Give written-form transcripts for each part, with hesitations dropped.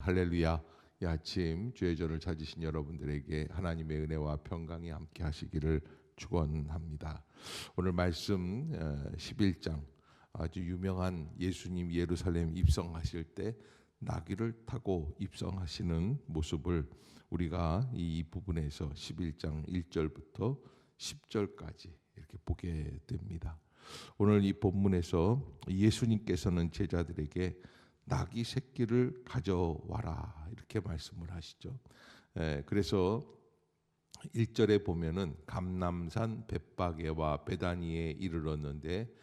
할렐루야. 이 아침 주의 전을 찾으신 여러분들에게 하나님의 은혜와 평강이 함께 하시기를 축원합니다. 오늘 말씀 11장, 아주 유명한 예수님 예루살렘 입성하실 때 나귀를 타고 입성하시는 모습을 우리가 이 부분에서 11장 1절부터 10절까지 이렇게 보게 됩니다. 오늘 이 본문에서 예수님께서는 제자들에게 나귀 새끼를 가져와라 이렇게 말씀을 하시죠. 그래서 1절에 보면은 감람산 벳바게와 베다니에 이르렀는데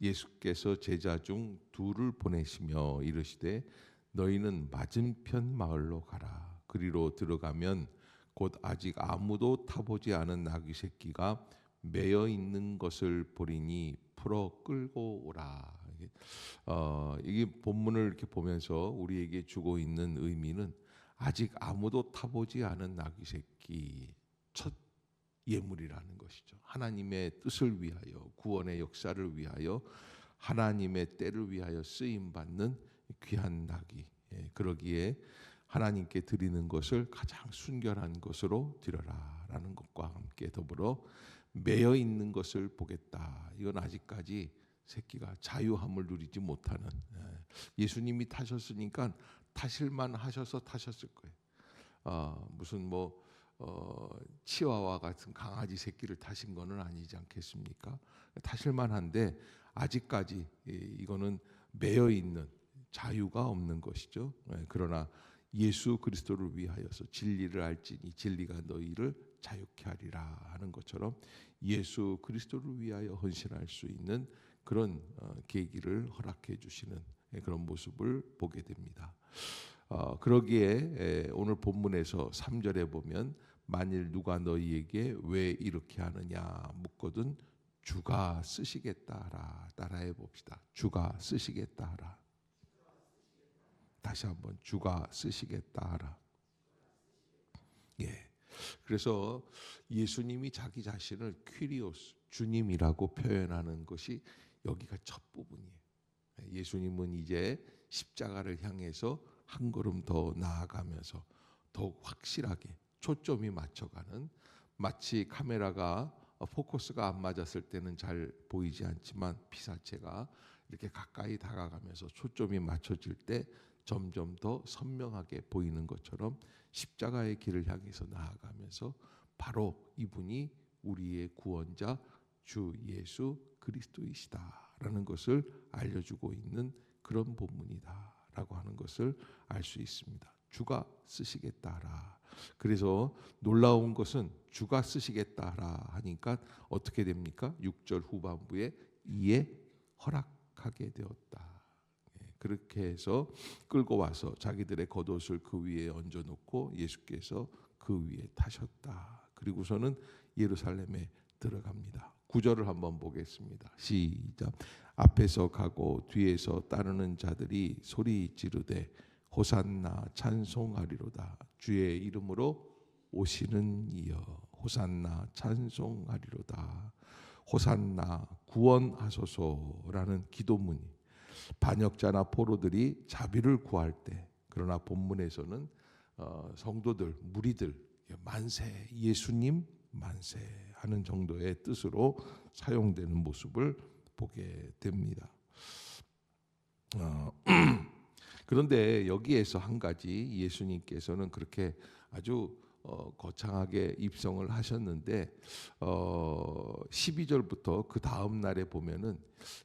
예수께서 제자 중 둘을 보내시며 이르시되 너희는 맞은편 마을로 가라. 그리로 들어가면 곧 아직 아무도 타보지 않은 나귀 새끼가 매여 있는 것을 보리니 풀어 끌고 오라. 이게 본문을 이렇게 보면서 우리에게 주고 있는 의미는 아직 아무도 타보지 않은 나귀 새끼 첫 예물이라는 것이죠. 하나님의 뜻을 위하여, 구원의 역사를 위하여, 하나님의 때를 위하여 쓰임 받는 귀한 나귀. 그러기에 하나님께 드리는 것을 가장 순결한 것으로 드려라라는 것과 함께 더불어 매여 있는 것을 보겠다. 이건 아직까지 새끼가 자유함을 누리지 못하는, 예수님이 타셨으니까 타실만 하셔서 타셨을 거예요. 무슨 치와와 같은 강아지 새끼를 타신 거는 아니지 않겠습니까? 타실만한데 아직까지 이거는 매여 있는 자유가 없는 것이죠. 그러나 예수 그리스도를 위하여서 진리를 알지니 진리가 너희를 자유케 하리라 하는 것처럼 예수 그리스도를 위하여 헌신할 수 있는 그런 계기를 허락해 주시는 그런 모습을 보게 됩니다. 그러기에 오늘 본문에서 3절에 보면 만일 누가 너희에게 왜 이렇게 하느냐 묻거든 주가 쓰시겠다 하라. 따라해 봅시다. 주가 쓰시겠다 하라. 다시 한번 주가 쓰시겠다 하라. 그래서 예수님이 자기 자신을 퀴리오스 주님이라고 표현하는 것이 여기가 첫 부분이에요. 예수님은 이제 십자가를 향해서 한 걸음 더 나아가면서 더욱 확실하게 초점이 맞춰가는, 마치 카메라가 포커스가 안 맞았을 때는 잘 보이지 않지만 피사체가 이렇게 가까이 다가가면서 초점이 맞춰질 때 점점 더 선명하게 보이는 것처럼 십자가의 길을 향해서 나아가면서 바로 이분이 우리의 구원자 주 예수 그리스도이시다라는 것을 알려주고 있는 그런 본문이다라고 하는 것을 알 수 있습니다. 주가 쓰시겠다라. 그래서 놀라운 것은 주가 쓰시겠다라 하니까 어떻게 됩니까? 6절 후반부에 이에 허락하게 되었다. 그렇게 해서 끌고 와서 자기들의 겉옷을 그 위에 얹어놓고 예수께서 그 위에 타셨다. 그리고서는 예루살렘에 들어갑니다. 9절을 한번 보겠습니다. 시작. 앞에서 가고 뒤에서 따르는 자들이 소리 지르되 호산나 찬송하리로다. 주의 이름으로 오시는 이여 호산나 찬송하리로다. 호산나 구원하소서라는 기도문이 반역자나 포로들이 자비를 구할 때, 그러나 본문에서는 성도들, 무리들 만세, 예수님 만세 하는 정도의 뜻으로 사용되는 모습을 보게 됩니다. 그런데 여기에서 한 가지, 예수님께서는 그렇게 아주 거창하게 입성을 하셨는데 12절부터 그 다음 날에 보면은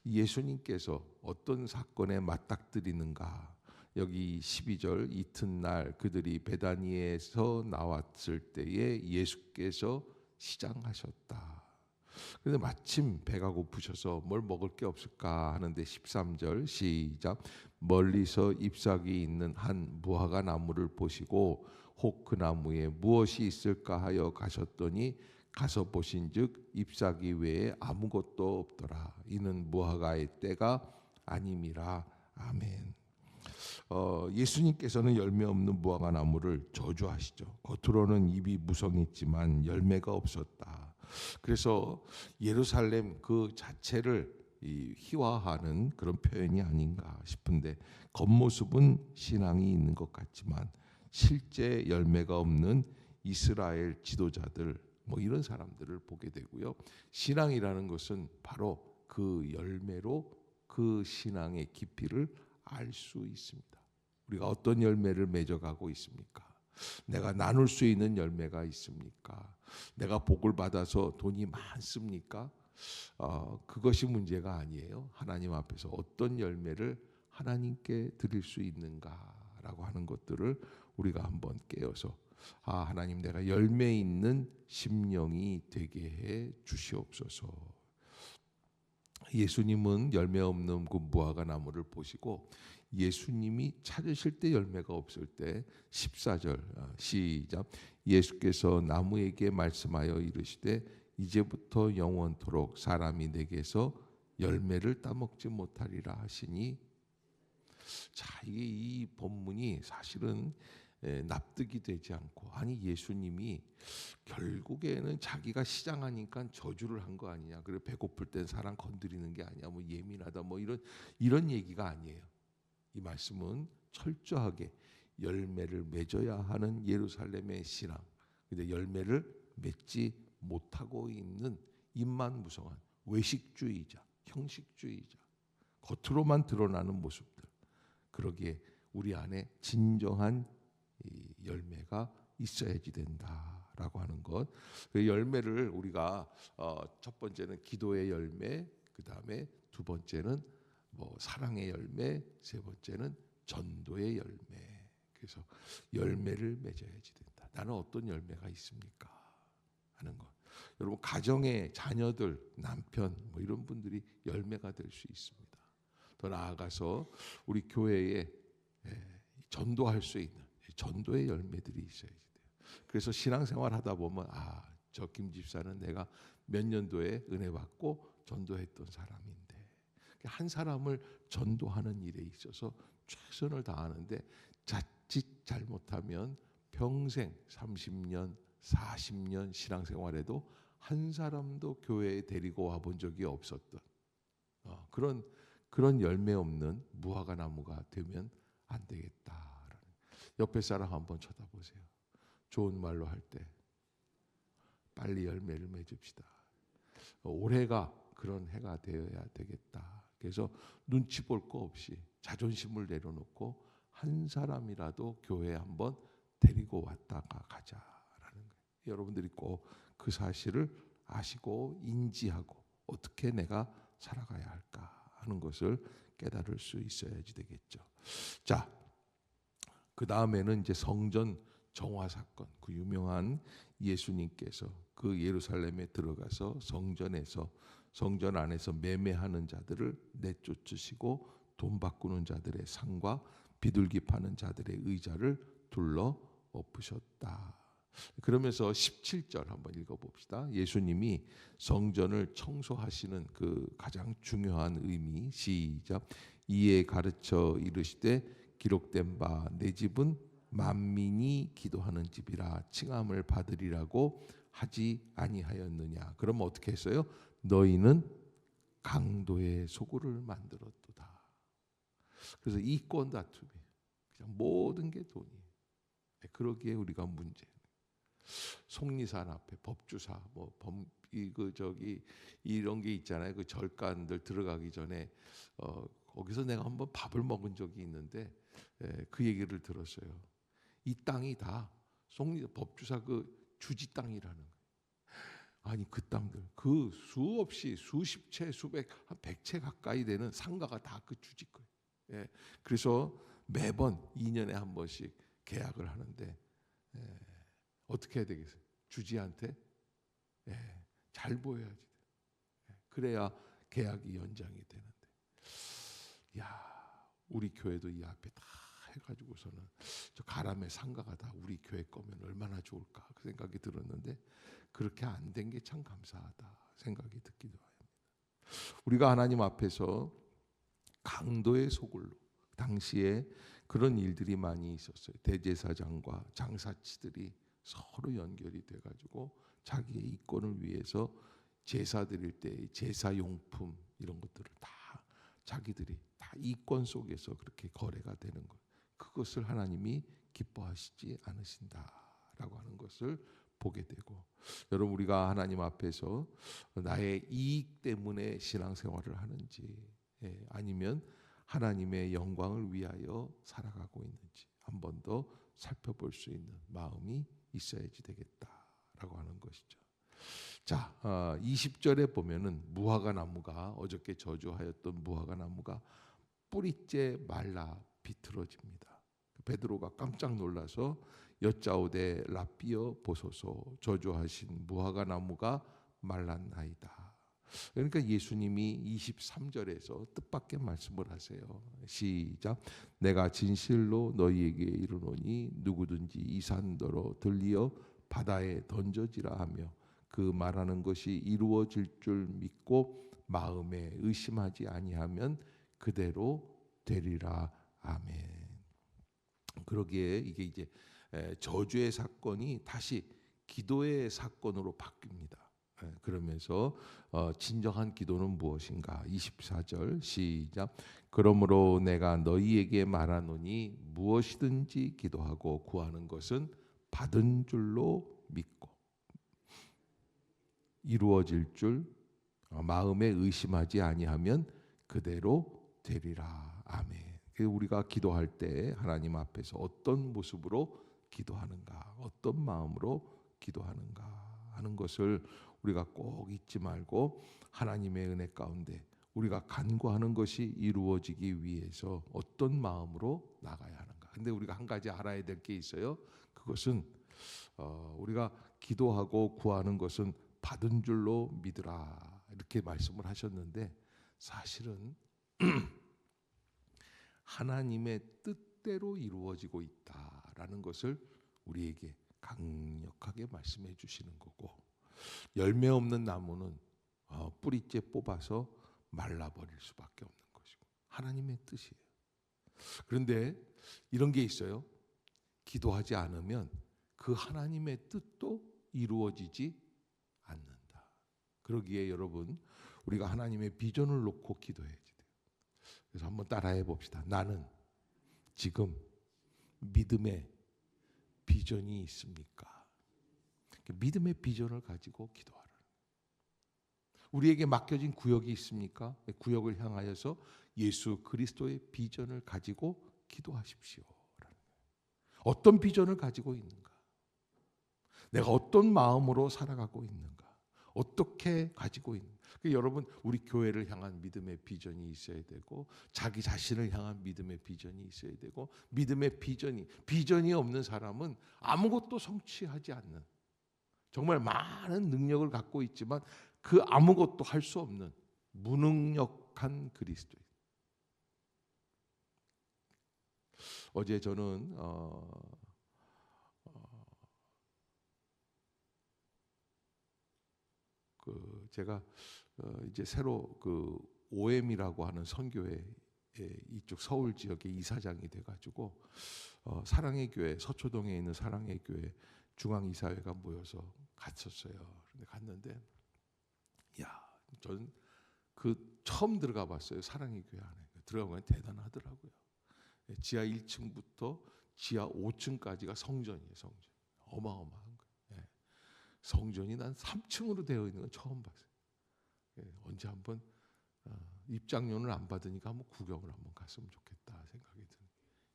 예수님께서 어떤 사건에 맞닥뜨리는가. 여기 12절 이튿날 그들이 베다니에서 나왔을 때에 예수께서 시장하셨다. 그런데 마침 배가 고프셔서 뭘 먹을 게 없을까 하는데 13절 시작. 멀리서 잎사귀 있는 한 무화과 나무를 보시고 혹 그 나무에 무엇이 있을까 하여 가셨더니 가서 보신즉 잎사귀 외에 아무것도 없더라. 이는 무화과의 때가 아님이라. 아멘. 예수님께서는 열매 없는 무화과 나무를 저주하시죠. 겉으로는 잎이 무성했지만 열매가 없었다. 그래서 예루살렘 그 자체를 희화하는 그런 표현이 아닌가 싶은데, 겉모습은 신앙이 있는 것 같지만 실제 열매가 없는 이스라엘 지도자들, 뭐 이런 사람들을 보게 되고요. 신앙이라는 것은 바로 그 열매로 그 신앙의 깊이를 알 수 있습니다. 우리가 어떤 열매를 맺어가고 있습니까? 내가 나눌 수 있는 열매가 있습니까? 내가 복을 받아서 돈이 많습니까? 그것이 문제가 아니에요. 하나님 앞에서 어떤 열매를 하나님께 드릴 수 있는가라고 하는 것들을 우리가 한번 깨어서, 하나님, 내가 열매 있는 심령이 되게 해 주시옵소서. 예수님은 열매 없는 그 무화과 나무를 보시고 예수님이 찾으실 때 열매가 없을 때 14절 시작. 예수께서 나무에게 말씀하여 이르시되 이제부터 영원토록 사람이 내게서 열매를 따먹지 못하리라 하시니. 자, 이게 이 본문이 사실은 납득이 되지 않고, 아니 예수님이 결국에는 자기가 시장하니까 저주를 한 거 아니냐, 그리고 배고플 땐 사람 건드리는 게 아니야, 뭐 예민하다, 뭐 이런 얘기가 아니에요. 이 말씀은 철저하게 열매를 맺어야 하는 예루살렘의 신앙, 근데 열매를 맺지 못하고 있는 입만 무성한 외식주의자, 형식주의자, 겉으로만 드러나는 모습들, 그러기에 우리 안에 진정한 이 열매가 있어야지 된다라고 하는 것. 그 열매를 우리가 첫 번째는 기도의 열매, 그 다음에 두 번째는 뭐 사랑의 열매, 세 번째는 전도의 열매. 그래서 열매를 맺어야지 된다. 나는 어떤 열매가 있습니까? 하는 것. 여러분, 가정의 자녀들, 남편, 뭐 이런 분들이 열매가 될 수 있습니다. 더 나아가서 우리 교회에 전도할 수 있는 전도의 열매들이 있어야지 돼요. 그래서 신앙생활 하다 보면, 저 김 집사는 내가 몇 년도에 은혜 받고 전도했던 사람인데, 한 사람을 전도하는 일에 있어서 최선을 다하는데 자칫 잘못하면 평생 30년, 40년 신앙생활에도 한 사람도 교회에 데리고 와본 적이 없었던 그런 열매 없는 무화과 나무가 되면 안 되겠다라는. 옆에 사람 한번 쳐다보세요. 좋은 말로 할 때 빨리 열매를 맺읍시다. 올해가 그런 해가 되어야 되겠다. 그래서 눈치 볼 거 없이 자존심을 내려놓고 한 사람이라도 교회에 한번 데리고 왔다가 가자라는 거예요. 여러분들이 꼭 그 사실을 아시고 인지하고 어떻게 내가 살아가야 할까 하는 것을 깨달을 수 있어야지 되겠죠. 자, 그 다음에는 이제 성전 정화 사건, 그 유명한 예수님께서 그 예루살렘에 들어가서 성전 안에서 매매하는 자들을 내쫓으시고 돈 바꾸는 자들의 상과 비둘기 파는 자들의 의자를 둘러 엎으셨다. 그러면서 17절 한번 읽어봅시다. 예수님이 성전을 청소하시는 그 가장 중요한 의미, 시작. 이에 가르쳐 이르시되 기록된 바 내 집은 만민이 기도하는 집이라 칭함을 받으리라고 하지 아니하였느냐. 그럼 어떻게 했어요? 너희는 강도의 소굴을 만들었도다. 그래서 이권 다툼이 그냥 모든 게 돈이에요. 그러기에 우리가 문제. 속리산 앞에 법주사 이런 게 있잖아요. 그 절간들 들어가기 전에 거기서 내가 한번 밥을 먹은 적이 있는데 그 얘기를 들었어요. 이 땅이 다 법주사 그 주지 땅이라는 거예요. 아니 그 땅들 그 수없이 수십 채 수백 한 100채 가까이 되는 상가가 다 그 주지 거예요. 그래서 매번 2년에 한 번씩 계약을 하는데 어떻게 해야 되겠어요? 주지한테 잘 보여야지. 그래야 계약이 연장이 되는데. 우리 교회도 이 앞에 다 해가지고서는 저 가람의 상가가 다 우리 교회 거면 얼마나 좋을까 그 생각이 들었는데 그렇게 안 된 게 참 감사하다 생각이 듣기도 합니다. 우리가 하나님 앞에서 강도의 소굴로, 당시에 그런 일들이 많이 있었어요. 대제사장과 장사치들이 서로 연결이 돼가지고 자기의 이권을 위해서 제사 드릴 때 제사용품 이런 것들을 다 자기들이 다 이권 속에서 그렇게 거래가 되는 것, 그것을 하나님이 기뻐하시지 않으신다라고 하는 것을 보게 되고, 여러분 우리가 하나님 앞에서 나의 이익 때문에 신앙생활을 하는지, 아니면 하나님의 영광을 위하여 살아가고 있는지 한 번 더 살펴볼 수 있는 마음이 있어야지 되겠다라고 하는 것이죠. 자, 20절에 보면은 무화과 나무가, 어저께 저주하였던 무화과 나무가 뿌리째 말라 비틀어집니다. 베드로가 깜짝 놀라서 여짜오되 라삐어 보소서, 저주하신 무화과 나무가 말랐나이다. 그러니까 예수님이 23절에서 뜻밖의 말씀을 하세요. 시작. 내가 진실로 너희에게 이르노니 누구든지 이 산더러 들리어 바다에 던져지라 하며 그 말하는 것이 이루어질 줄 믿고 마음에 의심하지 아니하면 그대로 되리라. 아멘. 그러기에 이게 이제 저주의 사건이 다시 기도의 사건으로 바뀝니다. 그러면서 진정한 기도는 무엇인가? 24절 시작. 그러므로 내가 너희에게 말하노니 무엇이든지 기도하고 구하는 것은 받은 줄로 믿고 이루어질 줄 마음에 의심하지 아니하면 그대로 되리라. 아멘. 우리가 기도할 때 하나님 앞에서 어떤 모습으로 기도하는가, 어떤 마음으로 기도하는가 하는 것을 우리가 꼭 잊지 말고, 하나님의 은혜 가운데 우리가 간구하는 것이 이루어지기 위해서 어떤 마음으로 나가야 하는가. 근데 우리가 한 가지 알아야 될 게 있어요. 그것은 우리가 기도하고 구하는 것은 받은 줄로 믿으라, 이렇게 말씀을 하셨는데, 사실은 하나님의 뜻대로 이루어지고 있다라는 것을 우리에게 강력하게 말씀해 주시는 거고, 열매 없는 나무는 뿌리째 뽑아서 말라버릴 수밖에 없는 것이고 하나님의 뜻이에요. 그런데 이런 게 있어요. 기도하지 않으면 그 하나님의 뜻도 이루어지지 않는다. 그러기에 여러분, 우리가 하나님의 비전을 놓고 기도해야지 돼요. 그래서 한번 따라해 봅시다. 나는 지금 믿음의 비전이 있습니까? 믿음의 비전을 가지고 기도하라. 우리에게 맡겨진 구역이 있습니까? 구역을 향하여서 예수 그리스도의 비전을 가지고 기도하십시오. 어떤 비전을 가지고 있는가? 내가 어떤 마음으로 살아가고 있는가? 어떻게 가지고 있는가? 여러분, 우리 교회를 향한 믿음의 비전이 있어야 되고, 자기 자신을 향한 믿음의 비전이 있어야 되고, 믿음의 비전이 없는 사람은 아무것도 성취하지 않는, 정말 많은 능력을 갖고 있지만 그 아무것도 할 수 없는 무능력한 그리스도인. 어제 저는 제가 이제 새로 그 OM이라고 하는 선교회 이쪽 서울 지역의 이사장이 돼가지고 사랑의 교회, 서초동에 있는 사랑의 교회 중앙이사회가 모여서 갔었어요. 근데 갔는데, 저는 처음 들어가 봤어요. 사랑의 교회 안에 들어가면 대단하더라고요. 지하 1층부터 지하 5층까지가 성전이에요. 성전. 어마어마한 거예요. 성전이 난 3층으로 되어 있는 건 처음 봤어요. 언제 한번 입장료를 안 받으니까 한번 구경을 한번 갔으면 좋겠다 생각이 드는.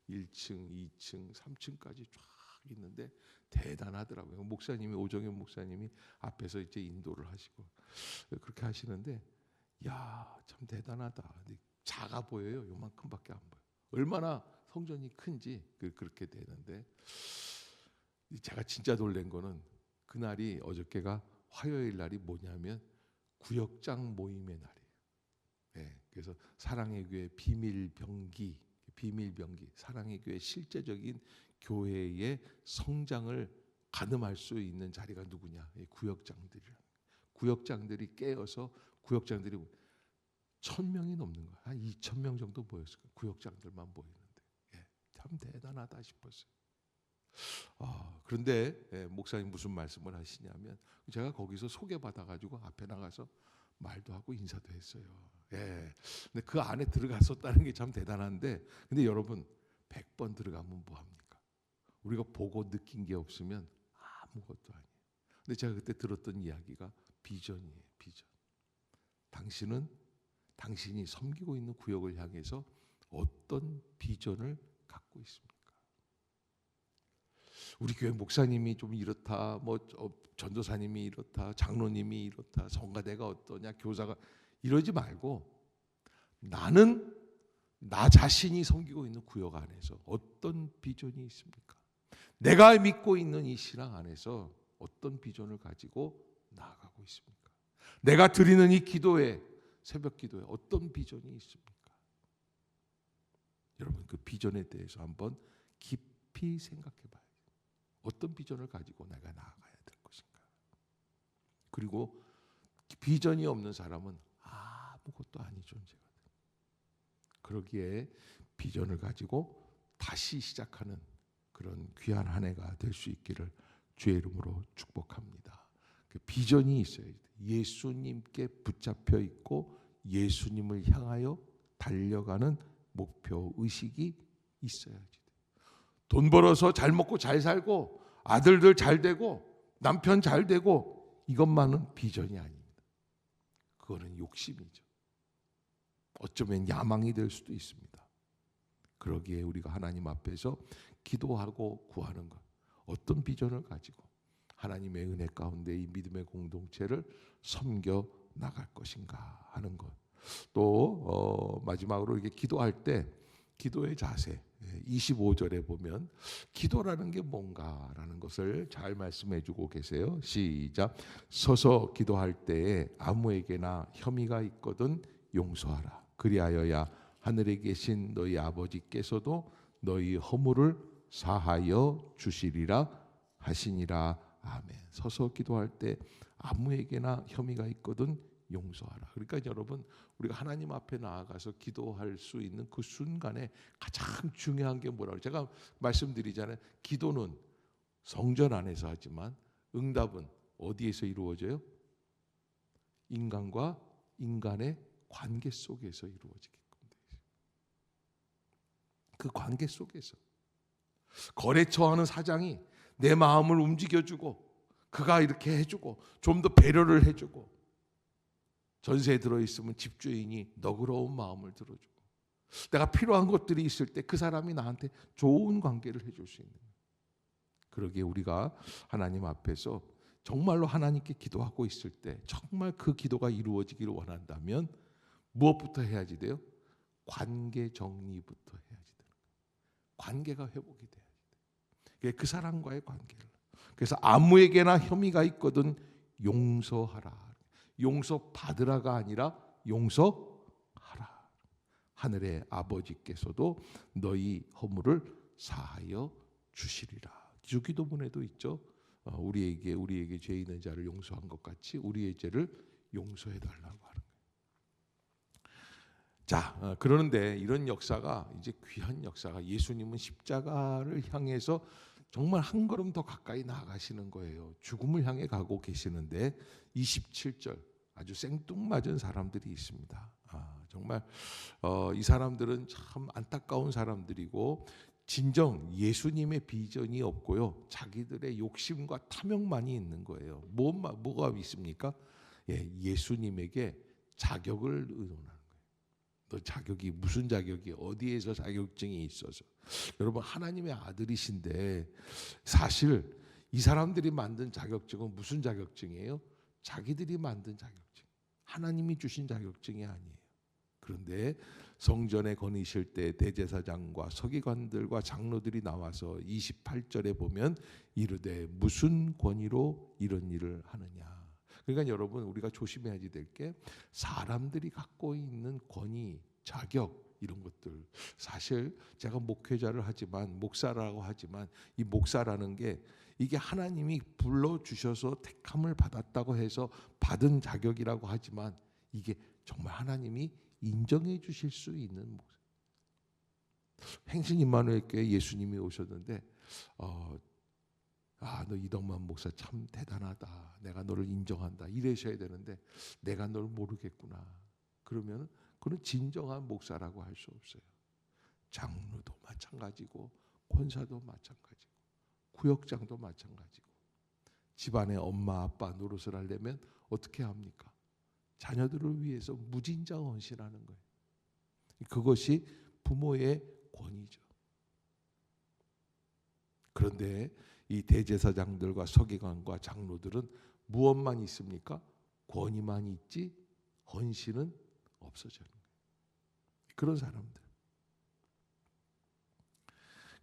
1층, 2층, 3층까지 쫙 있는데 대단하더라고요. 목사님이, 오정현 목사님이 앞에서 이제 인도를 하시고 그렇게 하시는데, 참 대단하다. 작아 보여요. 요만큼밖에 안 보여. 얼마나 성전이 큰지 그렇게 되는데, 제가 진짜 놀란 거는 그날이, 어저께가 화요일 날이 뭐냐면 구역장 모임의 날이에요. 그래서 사랑의 교회 비밀병기, 사랑의 교회 실제적인 교회의 성장을 가늠할 수 있는 자리가 누구냐? 구역장들이 깨어서, 구역장들이 1,000명이 넘는 거야. 한 2,000명 정도 모였을 거예요. 구역장들만 모이는데, 참 대단하다 싶었어요. 그런데 목사님 무슨 말씀을 하시냐면, 제가 거기서 소개받아가지고 앞에 나가서 말도 하고 인사도 했어요. 예. 근데 그 안에 들어갔었다는 게 참 대단한데, 근데 여러분 100번 들어가면 뭐 합니까? 우리가 보고 느낀 게 없으면 아무것도 아니에요. 근데 제가 그때 들었던 이야기가 비전이에요. 비전. 당신이 섬기고 있는 구역을 향해서 어떤 비전을 갖고 있습니까? 우리 교회 목사님이 좀 이렇다, 뭐 전도사님이 이렇다, 장로님이 이렇다, 성가대가 어떠냐, 교사가 이러지 말고 나는 나 자신이 섬기고 있는 구역 안에서 어떤 비전이 있습니까? 내가 믿고 있는 이 신앙 안에서 어떤 비전을 가지고 나아가고 있습니까? 내가 드리는 이 기도에, 새벽 기도에 어떤 비전이 있습니까? 여러분 그 비전에 대해서 한번 깊이 생각해 봐요. 어떤 비전을 가지고 내가 나아가야 될 것인가? 그리고 비전이 없는 사람은 아무것도 아닌 존재가 돼요. 그러기에 비전을 가지고 다시 시작하는 그런 귀한 한 해가 될 수 있기를 주의 이름으로 축복합니다. 그 비전이 있어야 돼요. 예수님께 붙잡혀 있고 예수님을 향하여 달려가는 목표 의식이 있어야지. 돈 벌어서 잘 먹고 잘 살고 아들들 잘 되고 남편 잘 되고 이것만은 비전이 아닙니다. 그거는 욕심이죠. 어쩌면 야망이 될 수도 있습니다. 그러기에 우리가 하나님 앞에서 기도하고 구하는 것, 어떤 비전을 가지고 하나님의 은혜 가운데 이 믿음의 공동체를 섬겨 나갈 것인가 하는 것. 또 마지막으로 이렇게 기도할 때 기도의 자세 25절에 보면 기도라는 게 뭔가라는 것을 잘 말씀해 주고 계세요. 시작. 서서 기도할 때에 아무에게나 혐의가 있거든 용서하라. 그리하여야 하늘에 계신 너희 아버지께서도 너희 허물을 사하여 주시리라 하시니라. 아멘. 서서 기도할 때 아무에게나 혐의가 있거든 용서하라. 그러니까 여러분 우리가 하나님 앞에 나아가서 기도할 수 있는 그 순간에 가장 중요한 게 뭐라고 제가 말씀드리잖아요. 기도는 성전 안에서 하지만 응답은 어디에서 이루어져요? 인간과 인간의 관계 속에서 이루어지게끔 되어 있어요. 그 관계 속에서 거래처하는 사장이 내 마음을 움직여주고 그가 이렇게 해주고 좀 더 배려를 해주고 전세에 들어있으면 집주인이 너그러운 마음을 들어주고 내가 필요한 것들이 있을 때 그 사람이 나한테 좋은 관계를 해줄 수 있는 거예요. 그러기에 우리가 하나님 앞에서 정말로 하나님께 기도하고 있을 때 정말 그 기도가 이루어지기를 원한다면 무엇부터 해야지 돼요? 관계 정리부터 해야지 돼요. 관계가 회복이 돼야지 돼요. 그 사람과의 관계를. 그래서 아무에게나 혐의가 있거든 용서하라. 용서 받으라가 아니라 용서하라. 하늘의 아버지께서도 너희 허물을 사하여 주시리라. 주기도문에도 있죠. 우리에게 죄 있는 자를 용서한 것 같이 우리의 죄를 용서해 달라고 하는 거예요. 자, 그러는데 이런 역사가 이제 귀한 역사가 예수님은 십자가를 향해서 정말 한 걸음 더 가까이 나아가시는 거예요. 죽음을 향해 가고 계시는데 27절 아주 생뚱맞은 사람들이 있습니다. 정말 이 사람들은 참 안타까운 사람들이고 진정 예수님의 비전이 없고요. 자기들의 욕심과 탐욕만이 있는 거예요. 뭐가 있습니까? 예수님에게 자격을 의논하는 거예요. 너 자격이 무슨 자격이 어디에서 자격증이 있어서 여러분 하나님의 아들이신데 사실 이 사람들이 만든 자격증은 무슨 자격증이에요? 자기들이 만든 자격증. 하나님이 주신 자격증이 아니에요. 그런데 성전에 거니실 때 대제사장과 서기관들과 장로들이 나와서 28절에 보면 이르되 무슨 권위로 이런 일을 하느냐. 그러니까 여러분 우리가 조심해야지 될 게 사람들이 갖고 있는 권위, 자격 이런 것들 사실 제가 목회자를 하지만 목사라고 하지만 이 목사라는 게 이게 하나님이 불러주셔서 택함을 받았다고 해서 받은 자격이라고 하지만 이게 정말 하나님이 인정해 주실 수 있는 목사. 행신 임마누엘 교회 예수님이 오셨는데 너 이덕만 목사 참 대단하다. 내가 너를 인정한다. 이러셔야 되는데 내가 널 모르겠구나. 그러면 그는 진정한 목사라고 할 수 없어요. 장로도 마찬가지고 권사도 마찬가지고 구역장도 마찬가지고 집안의 엄마 아빠 노릇을 하려면 어떻게 합니까? 자녀들을 위해서 무진장 헌신하는 거예요. 그것이 부모의 권위죠. 그런데 이 대제사장들과 서기관과 장로들은 무엇만 있습니까? 권위만 있지 헌신은 없어지는 거예요. 그런 사람들.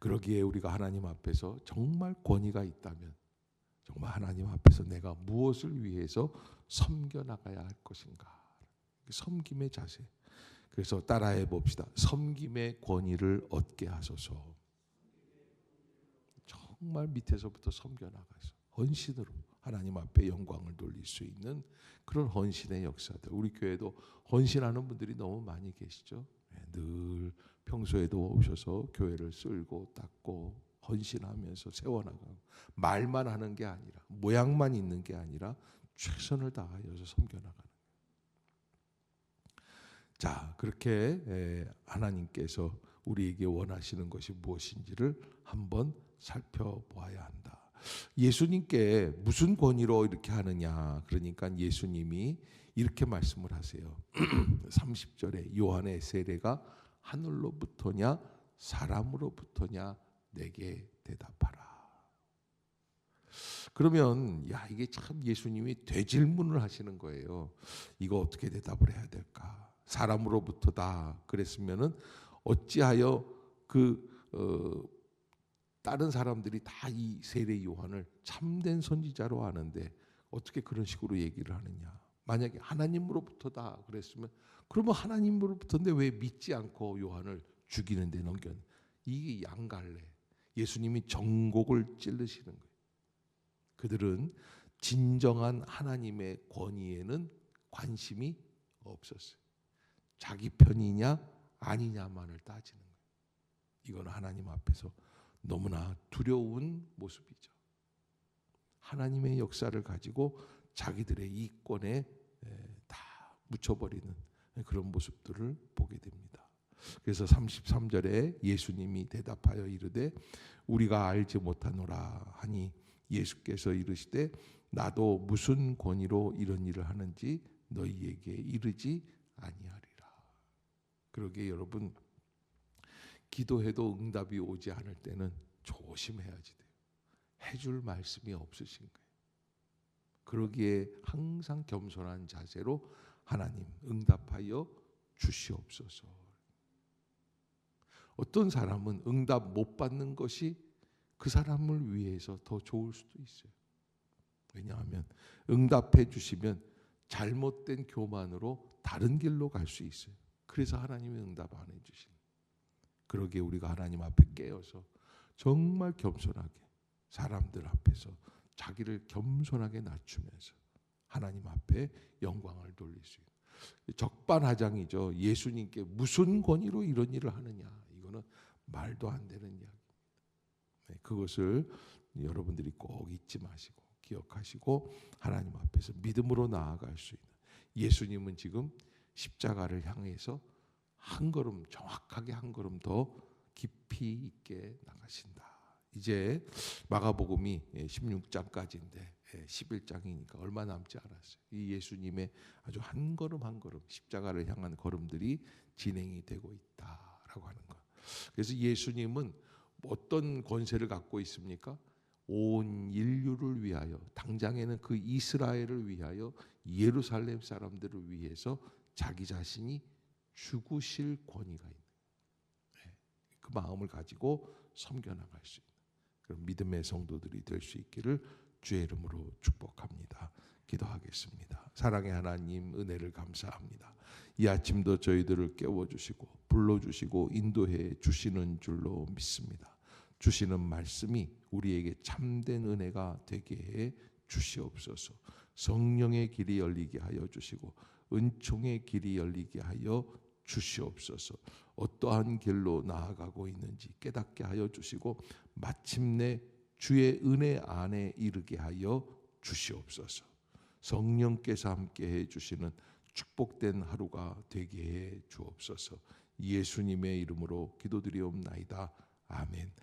그러기에 우리가 하나님 앞에서 정말 권위가 있다면 정말 하나님 앞에서 내가 무엇을 위해서 섬겨나가야 할 것인가. 섬김의 자세. 그래서 따라해 봅시다. 섬김의 권위를 얻게 하소서. 정말 밑에서부터 섬겨나가서 헌신으로 하나님 앞에 영광을 돌릴 수 있는 그런 헌신의 역사들. 우리 교회도 헌신하는 분들이 너무 많이 계시죠. 늘 평소에도 오셔서 교회를 쓸고 닦고 헌신하면서 세워나가고 말만 하는 게 아니라 모양만 있는 게 아니라 최선을 다하여서 섬겨나가는. 자, 그렇게 하나님께서 우리에게 원하시는 것이 무엇인지를 한번 살펴보아야 한다. 예수님께 무슨 권위로 이렇게 하느냐? 그러니까 예수님이 이렇게 말씀을 하세요. 30절에 요한의 세례가 하늘로부터냐 사람으로부터냐 내게 대답하라. 그러면 이게 참 예수님이 되질문을 하시는 거예요. 이거 어떻게 대답을 해야 될까? 사람으로부터다 그랬으면은 어찌하여 다른 사람들이 다 이 세례 요한을 참된 선지자로 아는데 어떻게 그런 식으로 얘기를 하느냐? 만약에 하나님으로부터다 그랬으면 그러면 하나님으로부터인데 왜 믿지 않고 요한을 죽이는 데 넘겨? 이게 양갈래. 예수님이 정곡을 찔르시는 거예요. 그들은 진정한 하나님의 권위에는 관심이 없었어요. 자기 편이냐 아니냐만을 따지는 거예요. 이건 하나님 앞에서 너무나 두려운 모습이죠. 하나님의 역사를 가지고 자기들의 이권에 다 묻혀버리는 그런 모습들을 보게 됩니다. 그래서 33절에 예수님이 대답하여 이르되 우리가 알지 못하노라 하니 예수께서 이르시되 나도 무슨 권위로 이런 일을 하는지 너희에게 이르지 아니하리라. 그러기에 여러분 기도해도 응답이 오지 않을 때는 조심해야지 돼요. 해줄 말씀이 없으신 거예요. 그러기에 항상 겸손한 자세로 하나님 응답하여 주시옵소서. 어떤 사람은 응답 못 받는 것이 그 사람을 위해서 더 좋을 수도 있어요. 왜냐하면 응답해 주시면 잘못된 교만으로 다른 길로 갈 수 있어요. 그래서 하나님이 응답 안 해주시는. 그러기에 우리가 하나님 앞에 깨어서 정말 겸손하게 사람들 앞에서 자기를 겸손하게 낮추면서 하나님 앞에 영광을 돌릴 수 있는 적반하장이죠. 예수님께 무슨 권위로 이런 일을 하느냐. 이거는 말도 안 되는 이야기입니다. 그것을 여러분들이 꼭 잊지 마시고 기억하시고 하나님 앞에서 믿음으로 나아갈 수 있는 예수님은 지금 십자가를 향해서 한 걸음 정확하게 한 걸음 더 깊이 있게 나가신다. 이제 마가복음이 16장까지인데 11장이니까 얼마 남지 않았어요. 이 예수님의 아주 한 걸음 한 걸음 십자가를 향한 걸음들이 진행이 되고 있다라고 하는 것. 그래서 예수님은 어떤 권세를 갖고 있습니까? 온 인류를 위하여 당장에는 그 이스라엘을 위하여 예루살렘 사람들을 위해서 자기 자신이 죽으실 권위가 있는 그 마음을 가지고 섬겨나갈 수 있는 그런 믿음의 성도들이 될 수 있기를 주의 이름으로 축복합니다. 기도하겠습니다. 사랑의 하나님 은혜를 감사합니다. 이 아침도 저희들을 깨워주시고 불러주시고 인도해 주시는 줄로 믿습니다. 주시는 말씀이 우리에게 참된 은혜가 되게 해 주시옵소서. 성령의 길이 열리게 하여 주시고 은총의 길이 열리게 하여 주시옵소서. 어떠한 길로 나아가고 있는지 깨닫게 하여 주시고 마침내 주의 은혜 안에 이르게 하여 주시옵소서. 성령께서 함께 해 주시는 축복된 하루가 되게 해 주옵소서. 예수님의 이름으로 기도드리옵나이다. 아멘.